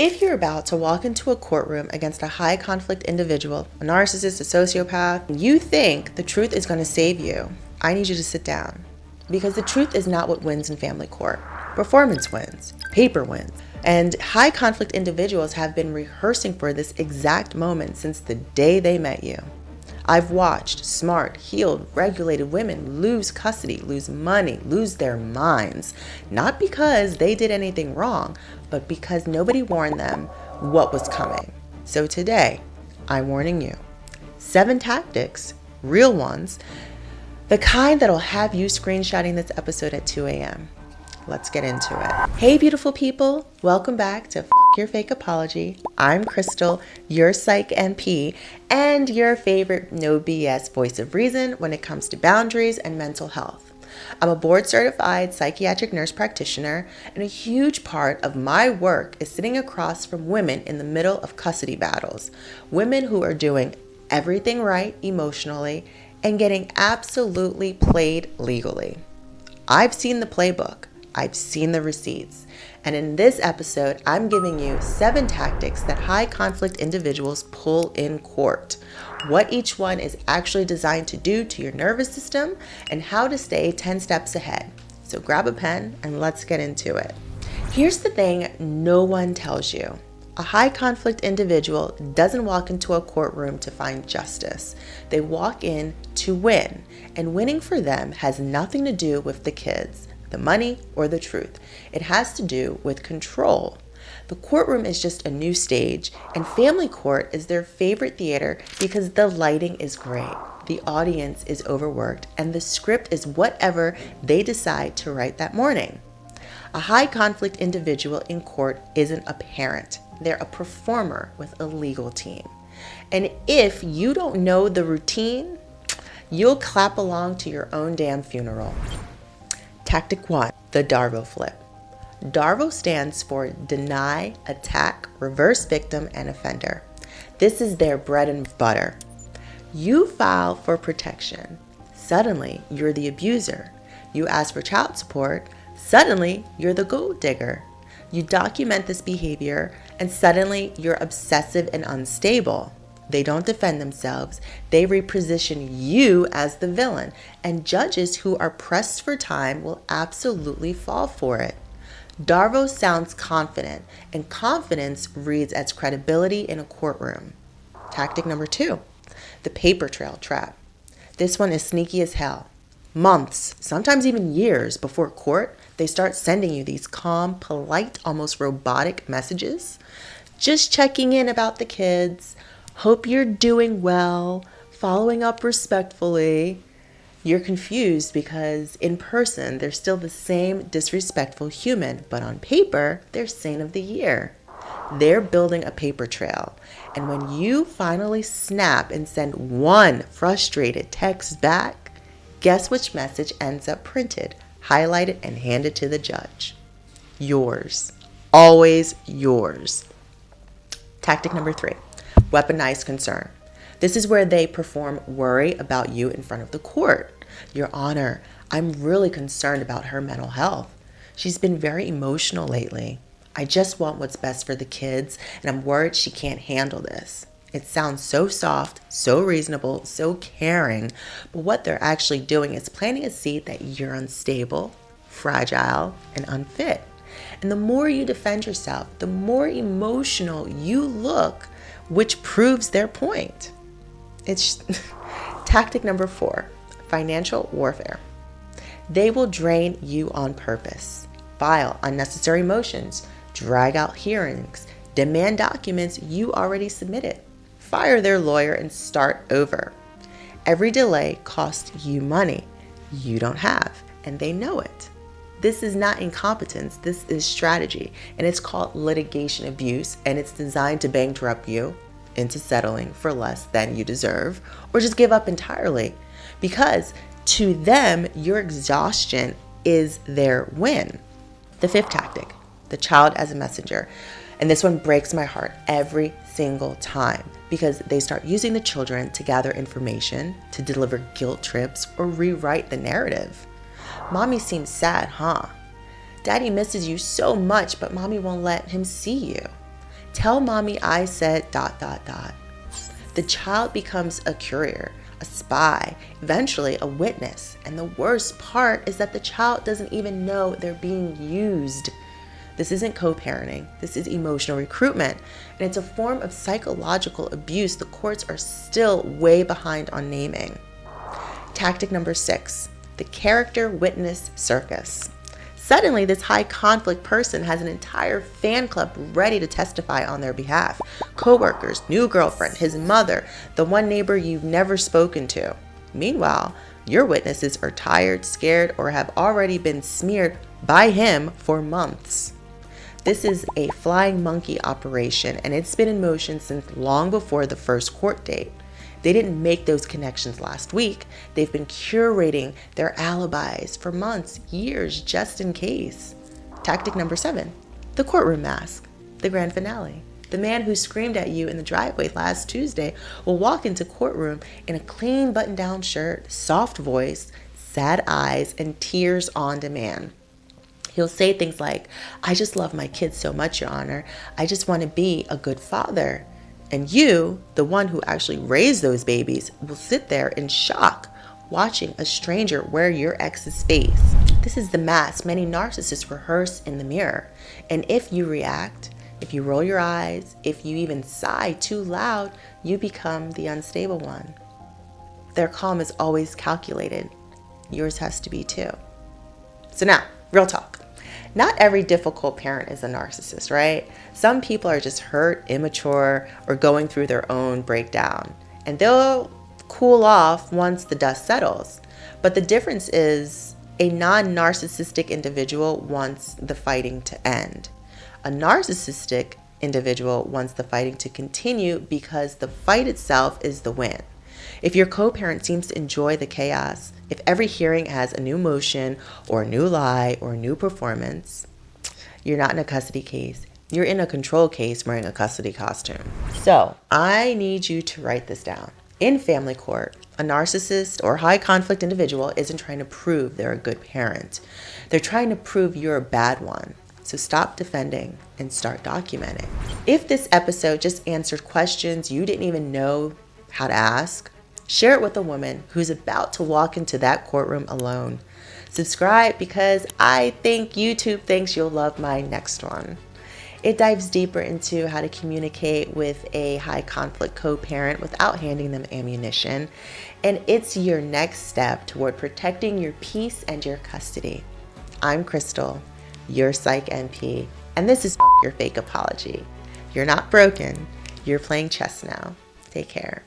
If you're about to walk into a courtroom against a high conflict individual, a narcissist, a sociopath, and you think the truth is going to save you, I need you to sit down. Because the truth is not what wins in family court. Performance wins, paper wins. And high conflict individuals have been rehearsing for this exact moment since the day they met you. I've watched smart, healed, regulated women lose custody, lose money, lose their minds. Not because they did anything wrong, but because nobody warned them what was coming. So today, I'm warning you. 7 tactics, real ones, the kind that'll have you screenshotting this episode at 2 a.m. Let's get into it. Hey, beautiful people. Welcome back to Your Fake Apology. I'm Crystal, your Psych NP, and your favorite no BS voice of reason when it comes to boundaries and mental health. I'm a board-certified psychiatric nurse practitioner, and a huge part of my work is sitting across from women in the middle of custody battles. Women who are doing everything right emotionally and getting absolutely played legally. I've seen the playbook. I've seen the receipts. And in this episode, I'm giving you 7 tactics that high conflict individuals pull in court, what each one is actually designed to do to your nervous system, and how to stay 10 steps ahead. So grab a pen and let's get into it. Here's the thing no one tells you. A high conflict individual doesn't walk into a courtroom to find justice. They walk in to win, and winning for them has nothing to do with the kids, the money, or the truth. It has to do with control. The courtroom is just a new stage, and family court is their favorite theater because the lighting is great, the audience is overworked, and the script is whatever they decide to write that morning. A high conflict individual in court isn't a parent. They're a performer with a legal team. And if you don't know the routine, you'll clap along to your own damn funeral. Tactic 1, the DARVO flip. DARVO stands for deny, attack, reverse victim, and offender. This is their bread and butter. You file for protection. Suddenly, you're the abuser. You ask for child support. Suddenly, you're the gold digger. You document this behavior, and suddenly, you're obsessive and unstable. They don't defend themselves. They reposition you as the villain, and judges who are pressed for time will absolutely fall for it. DARVO sounds confident, and confidence reads as credibility in a courtroom. Tactic number 2, the paper trail trap. This one is sneaky as hell. Months, sometimes even years before court, they start sending you these calm, polite, almost robotic messages. Just checking in about the kids. Hope you're doing well, following up respectfully. You're confused because in person, they're still the same disrespectful human, but on paper, they're saint of the year. They're building a paper trail. And when you finally snap and send one frustrated text back, guess which message ends up printed, highlighted, and handed to the judge? Yours. Always yours. Tactic number 3. Weaponized concern. This is where they perform worry about you in front of the court. Your Honor, I'm really concerned about her mental health. She's been very emotional lately. I just want what's best for the kids, and I'm worried she can't handle this. It sounds so soft, so reasonable, so caring, but what they're actually doing is planting a seed that you're unstable, fragile, and unfit. And the more you defend yourself, the more emotional you look, which proves their point. It's tactic number 4, financial warfare. They will drain you on purpose, file unnecessary motions, drag out hearings, demand documents you already submitted, fire their lawyer, and start over. Every delay costs you money you don't have, and they know it. This is not incompetence, this is strategy, and it's called litigation abuse, and it's designed to bankrupt you into settling for less than you deserve, or just give up entirely, because to them, your exhaustion is their win. The 5th tactic, the child as a messenger. And this one breaks my heart every single time because they start using the children to gather information, to deliver guilt trips, or rewrite the narrative. Mommy seems sad, huh? Daddy misses you so much, but mommy won't let him see you. Tell mommy I said ... The child becomes a courier, a spy, eventually a witness. And the worst part is that the child doesn't even know they're being used. This isn't co-parenting. This is emotional recruitment. And it's a form of psychological abuse the courts are still way behind on naming. Tactic number 6, the character witness circus. Suddenly, this high conflict person has an entire fan club ready to testify on their behalf. Coworkers, new girlfriend, his mother, the one neighbor you've never spoken to. Meanwhile, your witnesses are tired, scared, or have already been smeared by him for months. This is a flying monkey operation, and it's been in motion since long before the first court date. They didn't make those connections last week. They've been curating their alibis for months, years, just in case. Tactic number 7, the courtroom mask, the grand finale. The man who screamed at you in the driveway last Tuesday will walk into courtroom in a clean button-down shirt, soft voice, sad eyes, and tears on demand. He'll say things like, "I just love my kids so much, Your Honor. I just want to be a good father." And you, the one who actually raised those babies, will sit there in shock, watching a stranger wear your ex's face. This is the mask many narcissists rehearse in the mirror. And if you react, if you roll your eyes, if you even sigh too loud, you become the unstable one. Their calm is always calculated. Yours has to be too. So now, real talk. Not every difficult parent is a narcissist, right? Some people are just hurt, immature, or going through their own breakdown. And they'll cool off once the dust settles. But the difference is a non-narcissistic individual wants the fighting to end. A narcissistic individual wants the fighting to continue because the fight itself is the win. If your co-parent seems to enjoy the chaos, if every hearing has a new motion or a new lie or a new performance, you're not in a custody case. You're in a control case wearing a custody costume. So I need you to write this down. In family court, a narcissist or high conflict individual isn't trying to prove they're a good parent. They're trying to prove you're a bad one. So stop defending and start documenting. If this episode just answered questions you didn't even know how to ask, share it with a woman who's about to walk into that courtroom alone. Subscribe because I think YouTube thinks you'll love my next one. It dives deeper into how to communicate with a high conflict co-parent without handing them ammunition. And it's your next step toward protecting your peace and your custody. I'm Crystal, your Psych NP, and this is your fake apology. You're not broken. You're playing chess now. Take care.